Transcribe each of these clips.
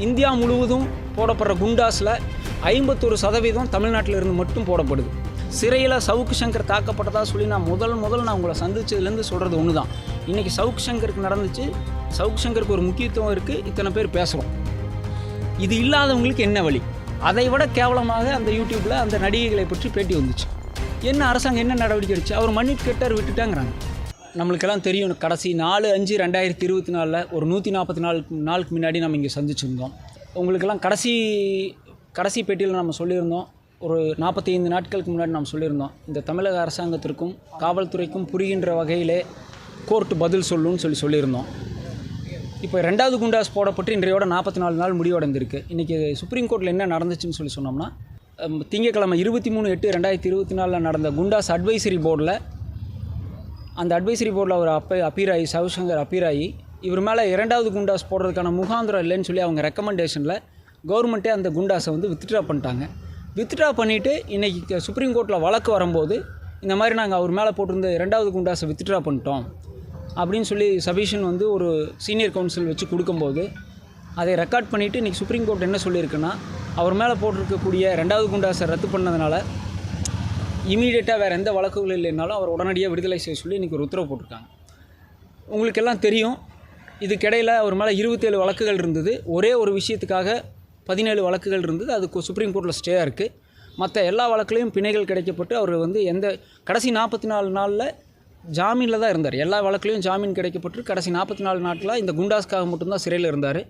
India முழுவதும் போடப்படுற குண்டாஸில் 51% தமிழ்நாட்டில் இருந்து மட்டும் போடப்படுது. சிறையில் சவுக்கு சங்கர் தாக்கப்பட்டதாக சொல்லி நான் முதல் நான் உங்களை சந்திச்சதுலேருந்து சொல்கிறது ஒன்று தான். இன்றைக்கி சவுக்கு சங்கருக்கு நடந்துச்சு, சவுக்கு சங்கருக்கு ஒரு முக்கியத்துவம் இருக்குது, இத்தனை பேர் பேசுகிறோம். இது இல்லாதவங்களுக்கு என்ன வழி? அதை விட கேவலமாக அந்த யூடியூப்பில் அந்த நடிகைகளை பற்றி பேட்டி வந்துச்சு. என்ன அரசாங்கம் என்ன நடவடிக்கை எடுச்சு? அவர் மன்னிப்பு கேட்டார், விட்டுட்டாங்கிறாங்க. நம்மளுக்கெல்லாம் தெரியும், கடைசி 4/5/2024 ஒரு 144 நாளுக்கு முன்னாடி நம்ம இங்கே சந்திச்சிருந்தோம். உங்களுக்கெல்லாம் கடைசி பேட்டியில் நம்ம சொல்லியிருந்தோம், ஒரு 45 நாட்களுக்கு முன்னாடி நம்ம சொல்லியிருந்தோம், இந்த தமிழக அரசாங்கத்திற்கும் காவல்துறைக்கும் புரிகின்ற வகையிலே கோர்ட்டு பதில் சொல்லுன்னு சொல்லியிருந்தோம். இப்போ 2வது குண்டாஸ் போடப்பட்டு இன்றையோட 44 நாள் முடிவடைந்திருக்கு. இன்றைக்கி சுப்ரீம் கோர்ட்டில் என்ன நடந்துச்சுன்னு சொன்னோம்னா, திங்கட்கிழமை 23/8/2024 நடந்த குண்டாஸ் அட்வைசரி போர்டில், அந்த அட்வைசரி போர்டில் அவர் அப்பீராகி சவுசங்கர் அப்பீராகி இவர் மேலே 2வது குண்டாஸ் போடுறதுக்கான முகாந்திரம் இல்லைன்னு சொல்லி அவங்க ரெக்கமெண்டேஷனில் கவர்மெண்ட்டே அந்த குண்டாஸை வித்ட்ரா பண்ணிட்டாங்க. வித்ட்ரா பண்ணிவிட்டு இன்றைக்கி சுப்ரீம் கோர்ட்டில் வழக்கு வரும்போது இந்த மாதிரி நாங்கள் அவர் மேலே போட்டிருந்த 2வது குண்டாஸை வித்ட்ரா பண்ணிட்டோம் அப்படின்னு சொல்லி சபிஷன் ஒரு சீனியர் கவுன்சில் வச்சு கொடுக்கும்போது அதை ரெக்கார்ட் பண்ணிவிட்டு இன்றைக்கி சுப்ரீம் கோர்ட் என்ன சொல்லியிருக்குன்னா, அவர் மேலே போட்டிருக்கக்கூடிய 2வது குண்டாஸை ரத்து பண்ணதுனால இமீடியட்டாக வேறு எந்த வழக்குகள் இல்லைனாலும் அவர் உடனடியாக விடுதலை செய்ய சொல்லி இன்றைக்கி ஒரு உத்தரவு போட்டிருக்காங்க. உங்களுக்கெல்லாம் தெரியும், இதுக்கிடையில் அவர் மேலே 27 வழக்குகள் இருந்தது. ஒரே ஒரு விஷயத்துக்காக 17 வழக்குகள் இருந்தது. அதுக்கு சுப்ரீம் கோர்ட்டில் ஸ்டேயாக இருக்குது. மற்ற எல்லா வழக்குலையும் பிணைகள் கிடைக்கப்பட்டு அவர் எந்த கடைசி 44 நாளில் ஜாமீனில் தான் இருந்தார். எல்லா வழக்குலையும் ஜாமீன் கிடைக்கப்பட்டு கடைசி 44 நாட்களாக இந்த குண்டாஸ்க்காக மட்டும்தான் சிறையில் இருந்தார்.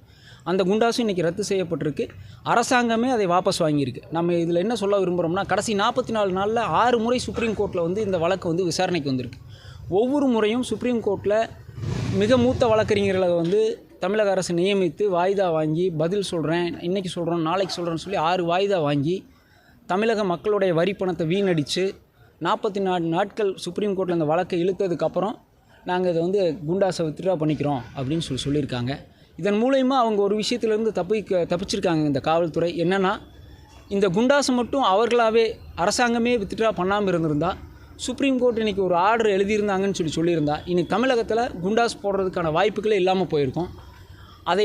அந்த குண்டாஸும் இன்றைக்கி ரத்து செய்யப்பட்டிருக்கு. அரசாங்கமே அதை வாபஸ் வாங்கியிருக்கு. நம்ம இதில் என்ன சொல்ல விரும்புகிறோம்னா, கடைசி 44 நாளில் 6 முறை சுப்ரீம் கோர்ட்டில் இந்த வழக்கு விசாரணைக்கு வந்திருக்கு. ஒவ்வொரு முறையும் சுப்ரீம் கோர்ட்டில் மிக மூத்த வழக்கறிஞர்களை தமிழக அரசு நியமித்து வாய்தா வாங்கி பதில் சொல்கிறேன், இன்றைக்கி சொல்கிறோம், நாளைக்கு சொல்கிறேன்னு சொல்லி 6 வாய்தா வாங்கி தமிழக மக்களுடைய வரி பணத்தை வீணடித்து 44 நாட்கள் சுப்ரீம் கோர்ட்டில் இந்த வழக்கை இழுத்ததுக்கப்புறம் நாங்கள் இதை குண்டாஸை வித்ட்ரா பண்ணிக்கிறோம் அப்படின்னு சொல்லியிருக்காங்க. இதன் மூலயமா அவங்க ஒரு விஷயத்துலேருந்து தப்பிச்சிருக்காங்க இந்த காவல்துறை. என்னென்னா, இந்த குண்டாஸை மட்டும் அவர்களாகவே அரசாங்கமே வித்ட்ரா பண்ணாமல் இருந்திருந்தால், சுப்ரீம் கோர்ட் இன்றைக்கி ஒரு ஆர்டர் எழுதியிருந்தாங்கன்னு சொல்லியிருந்தா இன்றைக்கி தமிழகத்தில் குண்டாஸ் போடுறதுக்கான வாய்ப்புகளே இல்லாமல் போயிருக்கும். அதை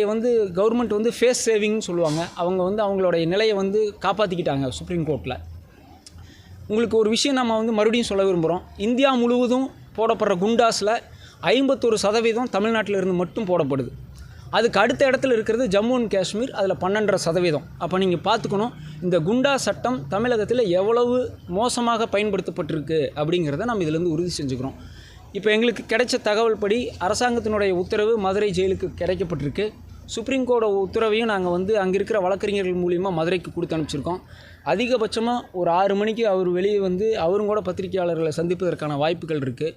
கவர்மெண்ட் ஃபேஸ் சேவிங்னு சொல்லுவாங்க. அவங்க அவங்களுடைய நிலையை காப்பாற்றிக்கிட்டாங்க சுப்ரீம் கோர்ட்டில். உங்களுக்கு ஒரு விஷயம் நம்ம மறுபடியும் சொல்ல விரும்புகிறோம். இந்தியா முழுவதும் போடப்படுற குண்டாஸில் 51% தமிழ்நாட்டில் இருந்து மட்டும் போடப்படுது. அதுக்கு அடுத்த இடத்துல இருக்கிறது ஜம்மு அண்ட் காஷ்மீர், அதில் 12%. அப்போ நீங்கள் பார்த்துக்கணும், இந்த குண்டா சட்டம் தமிழகத்தில் எவ்வளவு மோசமாக பயன்படுத்தப்பட்டிருக்கு அப்படிங்கிறத நம்ம இதிலேருந்து உறுதி செஞ்சுக்கிறோம். இப்போ எங்களுக்கு கிடைச்ச தகவல் படி அரசாங்கத்தினுடைய உத்தரவு மதுரை ஜெயிலுக்கு கிடைக்கப்பட்டிருக்கு. சுப்ரீம் கோர்ட் உத்தரவையும் நாங்கள் அங்கே இருக்கிற வழக்கறிஞர்கள் மூலிமா மதுரைக்கு கொடுத்து அனுப்பிச்சிருக்கோம். அதிகபட்சமாக ஒரு 6 மணிக்கு அவர் வெளியே அவரும் கூட பத்திரிகையாளர்களை சந்திப்பதற்கான வாய்ப்புகள் இருக்குது.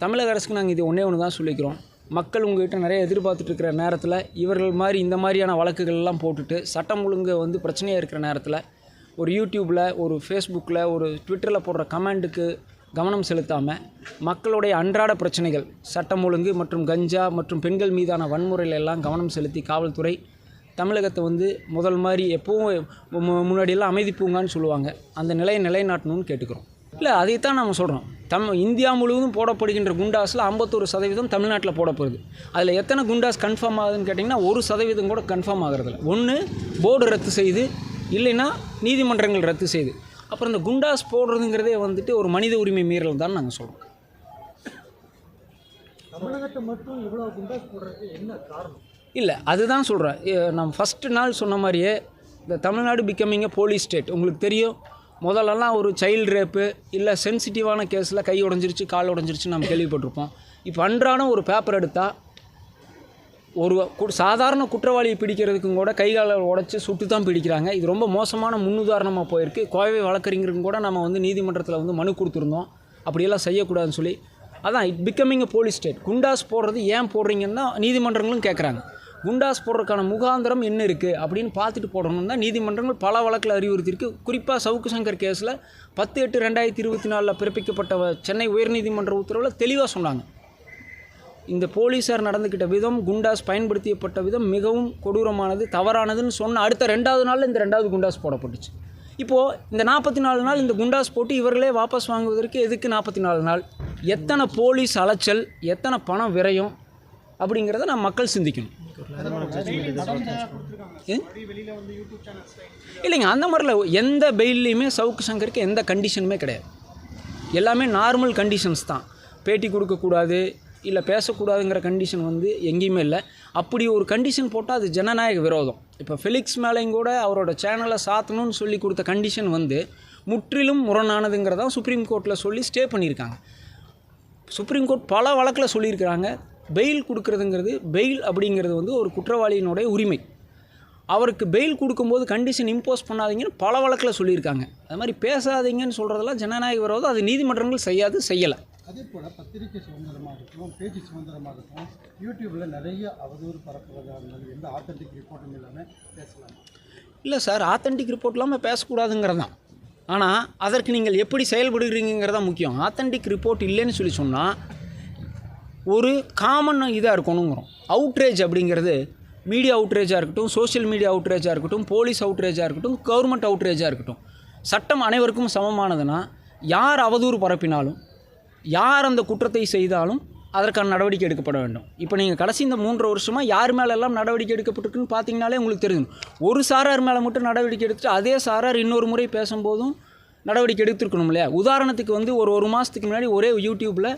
தமிழக அரசுக்கு நாங்கள் இது ஒன்று தான் சொல்லிக்கிறோம். மக்கள் உங்கள்கிட்ட நிறைய எதிர்பார்த்துட்டு இருக்கிற நேரத்தில் இவர்கள் இந்த மாதிரியான வழக்குகள்லாம் போட்டுட்டு சட்டம் ஒழுங்கு பிரச்சனையாக இருக்கிற நேரத்தில் ஒரு யூடியூப்பில், ஒரு ஃபேஸ்புக்கில், ஒரு ட்விட்டரில் போடுற கமெண்ட்டுக்கு கவனம் செலுத்தாமல் மக்களுடைய அன்றாட பிரச்சனைகள், சட்டம் ஒழுங்கு மற்றும் கஞ்சா மற்றும் பெண்கள் மீதான வன்முறையில் எல்லாம் கவனம் செலுத்தி காவல்துறை தமிழகத்தை முதல் மாதிரி எப்போவும் முன்னாடியெல்லாம் அமைதி பூங்கான்னு சொல்லுவாங்க, அந்த நிலையை நிலைநாட்டணும்னு கேட்டுக்கிறோம். இல்லை, அதைத்தான் நம்ம சொல்கிறோம். இந்தியா முழுவதும் போடப்படுகின்ற குண்டாஸில் 51% தமிழ்நாட்டில் போடப்படுது. அதில் எத்தனை குண்டாஸ் கன்ஃபார்ம் ஆகுதுன்னு கேட்டிங்கன்னா 1% கூட கன்ஃபார்ம் ஆகிறதில்ல. ஒன்று போர்டு ரத்து செய்து, இல்லைன்னா நீதிமன்றங்கள் ரத்து செய்து. அப்புறம் இந்த குண்டாஸ் போடுறதுங்கிறதே ஒரு மனித உரிமை மீறல் தான் நாங்கள் சொல்கிறோம். தமிழகத்தை மட்டும் இவ்வளோ குண்டாஸ் போடுறதுக்கு என்ன காரணம்? இல்லை, அதுதான் சொல்கிறேன். நம்ம ஃபஸ்ட்டு நாள் சொன்ன மாதிரியே இந்த தமிழ்நாடு பிகமிங் எ போலீஸ் ஸ்டேட். உங்களுக்கு தெரியும், முதல்லலாம் ஒரு சைல்டு ரேப்பு இல்லை சென்சிட்டிவான கேஸில் கை உடஞ்சிருச்சு, கால் உடஞ்சிருச்சு நம்ம கேள்விப்பட்டிருப்போம். இப்போ அன்றாடம் ஒரு பேப்பர் எடுத்தால் ஒரு சாதாரண குற்றவாளியை பிடிக்கிறதுக்கும் கூட கை காலை உடச்சி சுட்டு தான் பிடிக்கிறாங்க. இது ரொம்ப மோசமான முன்னுதாரணமாக போயிருக்கு. கோவை வழக்கறிஞருக்கும் கூட நம்ம நீதிமன்றத்தில் மனு கொடுத்துருந்தோம், அப்படியெல்லாம் செய்யக்கூடாதுன்னு சொல்லி. அதான் it becoming a police state. Goondas போடுறது ஏன் போடுறீங்கன்னா நீதிமன்றங்களும் கேட்குறாங்க. குண்டாஸ் போடுறதுக்கான முகாந்திரம் என்ன இருக்குது அப்படின்னு பார்த்துட்டு போடணும் தான் நீதிமன்றங்கள் பல வழக்கில் அறிவுறுத்தியிருக்கு. குறிப்பாக சவுக்கு சங்கர் கேஸில் 10/8/2024 பிறப்பிக்கப்பட்ட சென்னை உயர்நீதிமன்ற உத்தரவில் தெளிவாக சொன்னாங்க. இந்த போலீஸார் நடந்துக்கிட்ட விதம், குண்டாஸ் பயன்படுத்தப்பட்ட விதம் மிகவும் கொடூரமானது, தவறானதுன்னு சொன்ன அடுத்த 2வது நாளில் இந்த 2வது குண்டாஸ் போடப்பட்டுச்சு. இப்போது இந்த 44 நாள் இந்த குண்டாஸ் போட்டு இவர்களே வாபஸ் வாங்குவதற்கு எதுக்கு 44 நாள்? எத்தனை போலீஸ் அலைச்சல், எத்தனை பணம் விரயம் அப்படிங்கிறத நம்ம மக்கள் சிந்திக்கணும். இல்லைங்க, அந்த மாதிரிலாம் எந்த பெயில்லையுமே சவுக்கு சங்கருக்கு எந்த கண்டிஷனுமே கிடையாது. எல்லாமே நார்மல் கண்டிஷன்ஸ் தான். பேட்டி கொடுக்கக்கூடாது இல்லை பேசக்கூடாதுங்கிற கண்டிஷன் வந்து எங்கேயுமே இல்லை. அப்படி ஒரு கண்டிஷன் போட்டால் அது ஜனநாயக விரோதம். இப்போ ஃபெலிக்ஸ் மேலேயும் கூட அவரோட சேனலை சாத்தணும்னு சொல்லி கொடுத்த கண்டிஷன் வந்து முற்றிலும் முரணானதுங்கிறதான் சுப்ரீம் கோர்ட்டில் சொல்லி ஸ்டே பண்ணியிருக்காங்க. சுப்ரீம் கோர்ட் பல வழக்கில் சொல்லியிருக்கிறாங்க, பெயில் கொடுக்குறதுங்கிறது, பெயில் அப்படிங்கிறது வந்து ஒரு குற்றவாளியினுடைய உரிமை. அவருக்கு பெயில் கொடுக்கும்போது கண்டிஷன் இம்போஸ் பண்ணாதீங்கன்னு பல வழக்கில் சொல்லியிருக்காங்க. அது மாதிரி பேசாதீங்கன்னு சொல்கிறதெல்லாம் ஜனநாயக விரோதம். அது நீதிமன்றங்கள் செய்யலை. அதே போல் பத்திரிகை சுதந்திரமாக இருக்கட்டும், பேச்சு சுதந்திரமாக இருக்கட்டும், யூடியூப்பில் நிறைய அவதூறு பரப்புவதாக இருந்தாலும் எந்த ஆத்தென்டிக் ரிப்போர்ட்டும் இல்லாமல் பேசலாம். இல்லை சார், ஆத்தென்டிக் ரிப்போர்ட் இல்லாமல் பேசக்கூடாதுங்கிறது தான். ஆனால் அதற்கு நீங்கள் எப்படி செயல்படுகிறீங்கிறதான் முக்கியம். ஆத்தென்டிக் ரிப்போர்ட் இல்லைன்னு சொல்லி சொன்னால் ஒரு காமன் இதாக இருக்கணுங்கிறோம். அவுட்ரேஜ் அப்படிங்கிறது மீடியா அவுட்ரேஜாக இருக்கட்டும், சோஷியல் மீடியா அவுட்ரேஜாக இருக்கட்டும், போலீஸ் அவுட்ரேஜாக இருக்கட்டும், கவர்மெண்ட் அவுட்ரேஜாக இருக்கட்டும், சட்டம் அனைவருக்கும் சமமானதுன்னா யார் அவதூறு பரப்பினாலும் யார் அந்த குற்றத்தை செய்தாலும் அதற்கான நடவடிக்கை எடுக்கப்பட வேண்டும். இப்போ நீங்கள் கடைசி இந்த 3 வருஷமாக யார் மேலெல்லாம் நடவடிக்கை எடுக்கப்பட்டிருக்குன்னு பார்த்தீங்கனாலே உங்களுக்கு தெரியும். ஒரு சாரார் மேலே மட்டும் நடவடிக்கை எடுத்துட்டு அதே சாரார் இன்னொரு முறை பேசும்போதும் நடவடிக்கை எடுத்துருக்கணும் இல்லையா? உதாரணத்துக்கு வந்து ஒரு மாதத்துக்கு முன்னாடி ஒரே யூடியூப்பில்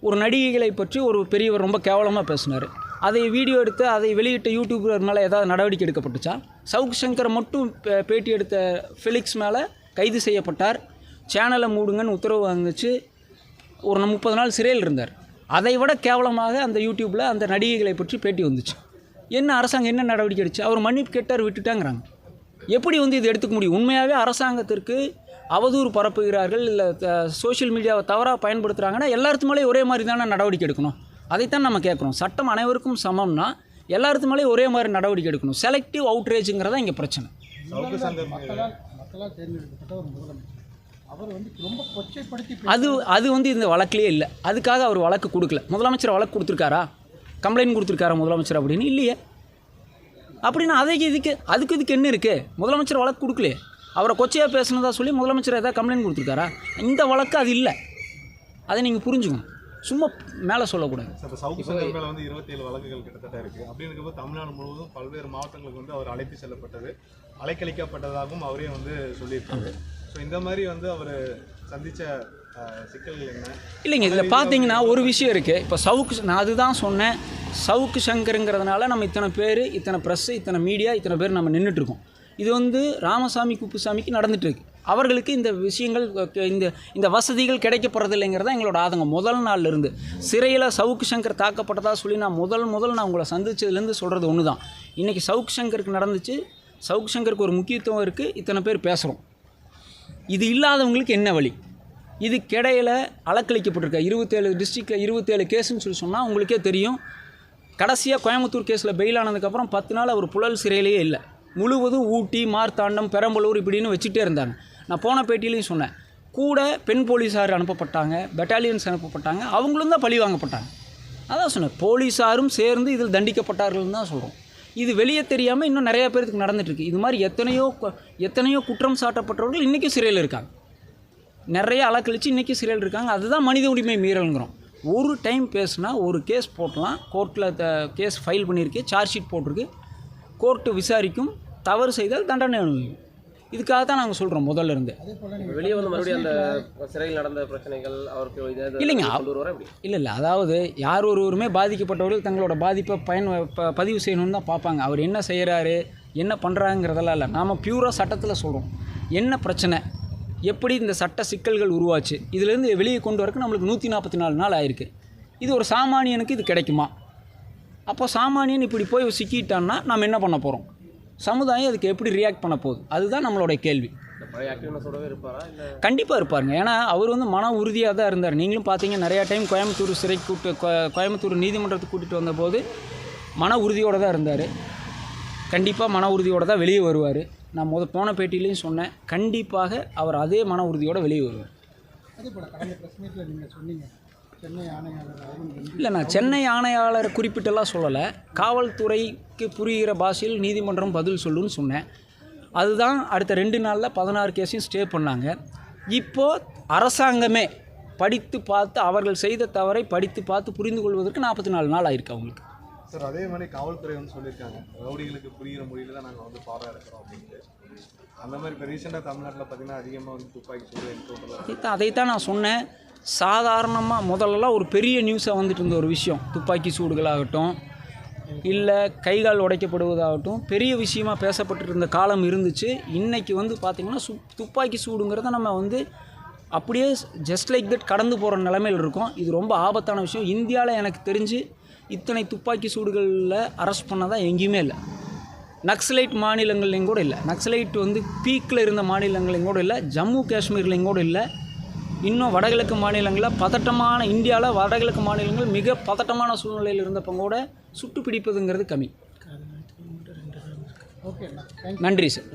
ஒரு நடிகைகளை பற்றி ஒரு பெரியவர் ரொம்ப கேவலமாக பேசினார். அதை வீடியோ எடுத்து அதை வெளியிட்ட யூடியூபர் மேலே ஏதாவது நடவடிக்கை எடுக்கப்பட்டுச்சா? சவுக்கு சங்கர் மட்டும் பேட்டி எடுத்த ஃபெலிக்ஸ் மேலே கைது செய்யப்பட்டார். சேனலை மூடுங்கன்னு உத்தரவு வந்துச்சு. ஒரு 30 நாள் சிறையில் இருந்தார். அதை விட கேவலமாக அந்த யூடியூப்பில் அந்த நடிகைகளை பற்றி பேட்டி வந்துச்சு. என்ன அரசாங்கம் என்ன நடவடிக்கை எடுச்சு? அவர் மன்னிப்பு கேட்டார், விட்டுட்டாங்கிறாங்க. எப்படி வந்து இது எடுத்துக்க முடியும்? உண்மையாகவே அரசாங்கத்திற்கு அவதூறு பரப்புகிறார்கள் இல்லை சோஷியல் மீடியாவை தவறாக பயன்படுத்துகிறாங்கன்னா எல்லாத்து மேலேயும் ஒரே மாதிரி தானே நடவடிக்கை எடுக்கணும். அதைத்தான் நம்ம கேட்குறோம். சட்டம் அனைவருக்கும் சமம்னா எல்லாத்து மேலேயும் ஒரே மாதிரி நடவடிக்கை எடுக்கணும். செலக்டிவ் அவுட்ரேஜுங்கிறதா இங்கே பிரச்சனை. மக்களால் தேர்ந்தெடுக்கப்பட்ட ஒரு முதலமைச்சர் அவர் வந்து ரொம்ப கொச்சைப்படுத்தி அது வந்து இந்த வழக்கிலே இல்லை. அதுக்காக அவர் வழக்கு கொடுக்கல. முதலமைச்சர் வழக்கு கொடுத்துருக்காரா, கம்ப்ளைண்ட் கொடுத்துருக்காரா முதலமைச்சர் அப்படின்னு? இல்லையே. அப்படின்னா அதுக்கு என்ன இருக்குது? முதலமைச்சர் வழக்கு கொடுக்கலையே. அவரை கொச்சையாக பேசுனதா சொல்லி முதலமைச்சர் ஏதாவது கம்ப்ளைண்ட் கொடுத்துருக்காரா? இந்த வழக்கு அது இல்லை. அதை நீங்கள் புரிஞ்சுக்கணும். சும்மா மேலே சொல்லக்கூடாது. இப்போ சவுக்கு சங்கர் மேலே வந்து 27 வழக்குகள் கிட்டத்தட்ட இருக்குது. அப்படின்னு இருக்கும்போது தமிழ்நாடு முழுவதும் பல்வேறு மாவட்டங்களுக்கு வந்து அவர் அழைத்து செல்லப்பட்டது, அலைக்கழிக்கப்பட்டதாகவும் அவரே வந்து சொல்லியிருக்காரு. ஸோ இந்த மாதிரி வந்து அவர் சந்தித்த சிக்கல்கள் என்ன? இல்லைங்க, இதில் பார்த்தீங்கன்னா ஒரு விஷயம் இருக்குது. இப்போ நான் அதுதான் சொன்னேன். சவுக்கு சங்கருங்கிறதுனால நம்ம இத்தனை பேர், இத்தனை ப்ரெஸ்ஸு, இத்தனை மீடியா, இத்தனை பேர் நம்ம நின்றுட்டுருக்கோம். இது வந்து ராமசாமி குப்புசாமிக்கு நடந்துகிட்ருக்கு. அவர்களுக்கு இந்த விஷயங்கள், இந்த வசதிகள் கிடைக்கப்படுறதில்லைங்கிறதா எங்களோட ஆதங்கம். முதல் நாளில் இருந்து சிறையில் சவுக்கு சங்கர் தாக்கப்பட்டதாக சொல்லி நான் முதல் நான் உங்களை சந்திச்சதுலேருந்து சொல்கிறது ஒன்று தான். இன்றைக்கி சவுக்கு சங்கருக்கு நடந்துச்சு. சவுக்கு சங்கருக்கு ஒரு முக்கியத்துவம் இருக்குது. இத்தனை பேர் பேசுகிறோம். இது இல்லாதவங்களுக்கு என்ன வழி? இதுக்கிடையில் அலக்களிக்கப்பட்டிருக்க 27 டிஸ்ட்ரிக்டில் 27 கேஸுன்னு சொல்லி சொன்னால் உங்களுக்கே தெரியும். கடைசியாக கோயம்புத்தூர் கேஸில் பெயில் ஆனதுக்கப்புறம் 10 நாள் அவர் புழல் சிறையிலேயே இல்லை. முழுவதும் ஊட்டி, மார்த்தாண்டம், பெரம்பலூர் இப்படின்னு வச்சுட்டே இருந்தாங்க. நான் போன பேட்டியிலையும் சொன்னேன். கூட பெண் போலீஸார் அனுப்பப்பட்டாங்க, பெட்டாலியன்ஸ் அனுப்பப்பட்டாங்க. அவங்களும் தான் பழி வாங்கப்பட்டாங்க. அதான் சொன்னேன், போலீஸாரும் சேர்ந்து இதில் தண்டிக்கப்பட்டார்கள்னு தான் சொல்கிறோம். இது வெளியே தெரியாமல் இன்னும் நிறையா பேருக்கு நடந்துகிட்ருக்கு. இது மாதிரி எத்தனையோ குற்றம் சாட்டப்பட்டவர்கள் இன்றைக்கும் சிறையில் இருக்காங்க. நிறைய அலக்கழித்து இன்றைக்கி சிறையில் இருக்காங்க. அதுதான் மனித உரிமை மீறல்ங்கிறோம். ஒரு டைம் பேசுனா ஒரு கேஸ் போட்டலாம். கோர்ட்டில் கேஸ் ஃபைல் பண்ணியிருக்கு, சார்ஜ் ஷீட் போட்டிருக்கு. கோர்ட்டு விசாரிக்கும். தவறு செய்தால் தண்டனை அனுபவிக்கும். இதுக்காக தான் நாங்கள் சொல்கிறோம் முதல்ல இருந்து. வெளியே வந்து மறுபடியும் அந்த சிறையில் நடந்த பிரச்சனைகள் அவருக்கு இல்லைங்க, இல்லை அதாவது யார் ஒருவருமே பாதிக்கப்பட்டவர்கள் தங்களோட பாதிப்பை பதிவு செய்யணும்னு தான் பார்ப்பாங்க. அவர் என்ன செய்கிறாரு, என்ன பண்ணுறாங்கிறதெல்லாம் இல்லை. நாம் பியூராக சட்டத்தில் சொல்கிறோம். என்ன பிரச்சனை, எப்படி இந்த சட்ட சிக்கல்கள் உருவாச்சு, இதிலேருந்து வெளியே கொண்டு வரக்கு நம்மளுக்கு 144 நாள் ஆயிருக்கு. இது ஒரு சாமானியனுக்கு இது கிடைக்குமா? அப்போ சாமானியன் இப்படி போய் சிக்கிட்டான்னா நம்ம என்ன பண்ண போகிறோம்? சமுதாயம் அதுக்கு எப்படி ரியாக்ட் பண்ண போகுது? அதுதான் நம்மளோட கேள்வி. கண்டிப்பாக இருப்பாருங்க. ஏன்னா அவர் வந்து மன உறுதியாக தான் இருந்தார். நீங்களும் பார்த்தீங்க, நிறையா டைம் கோயம்புத்தூர் சிறைக்கு கோயம்புத்தூர் நீதிமன்றத்துக்கு கூட்டிகிட்டு வந்தபோது மன உறுதியோடு தான் இருந்தார். கண்டிப்பாக மன உறுதியோடு தான் வெளியே வருவார். நான் போன பேட்டியிலையும் சொன்னேன், கண்டிப்பாக அவர் அதே மன உறுதியோடு வெளியே வருவார். அதே போல் கடந்த ப்ரெஸ் மீட்டில் நீங்கள் சொன்னீங்க, சென்னை ஆணையாளர் இல்லை, நான் சென்னை ஆணையாளர் குறிப்பிட்டெல்லாம் சொல்லலை. காவல்துறைக்கு புரிகிற பாஷையில் நீதிமன்றம் பதில் சொல்லுன்னு சொன்னேன். அதுதான் அடுத்த 2 நாளில் 16 கேஸையும் ஸ்டே பண்ணாங்க. இப்போது அரசாங்கமே படித்து பார்த்து அவர்கள் செய்த தவறை படித்து பார்த்து புரிந்து கொள்வதற்கு 44 நாள் ஆயிருக்கு அவங்களுக்கு. சார் அதே மாதிரி காவல்துறை வந்து சொல்லியிருக்காங்க ரவுடிகளுக்கு புரிகிற மொழியில தான் நாங்கள் வந்து பாடம் எடுக்கிறோம் அப்படின்ட்டு. அந்த மாதிரி இப்போ ரீசெண்டாக தமிழ்நாட்டில் பார்த்தீங்கன்னா அதிகமாக வந்து துப்பாக்கி சூடு என்கவுண்டர் அதைத்தான் நான் சொன்னேன். சாதாரணமாக முதல்லலாம் ஒரு பெரிய நியூஸாக வந்துட்டு இருந்த ஒரு விஷயம், துப்பாக்கி சூடுகளாகட்டும் இல்லை கைகால் உடைக்கப்படுவதாகட்டும் பெரிய விஷயமாக பேசப்பட்டு இருந்த காலம் இருந்துச்சு. இன்றைக்கி வந்து பார்த்திங்கன்னா துப்பாக்கி சூடுங்கிறத நம்ம வந்து அப்படியே ஜஸ்ட் லைக் தட் கடந்து போகிற நிலைமையில் இருக்கும். இது ரொம்ப ஆபத்தான விஷயம். இந்தியாவில் எனக்கு தெரிஞ்சு இத்தனை துப்பாக்கி சூடுகளில் அரெஸ்ட் பண்ணதான் எங்கேயுமே இல்லை. நக்சலைட் மாநிலங்கள்லையும் கூட இல்லை. நக்சலைட் வந்து பீக்கில் இருந்த மாநிலங்களையும் கூட இல்லை. ஜம்மு காஷ்மீர்லையும் கூட இல்லை. இன்னும் வடகிழக்கு மாநிலங்களில் பதட்டமான, இந்தியாவில் வடகிழக்கு மாநிலங்கள் மிக பதட்டமான சூழ்நிலையில் இருந்தப்போ கூட சுட்டு பிடிப்பதுங்கிறது கம்மி. ஓகே, நன்றி சார்.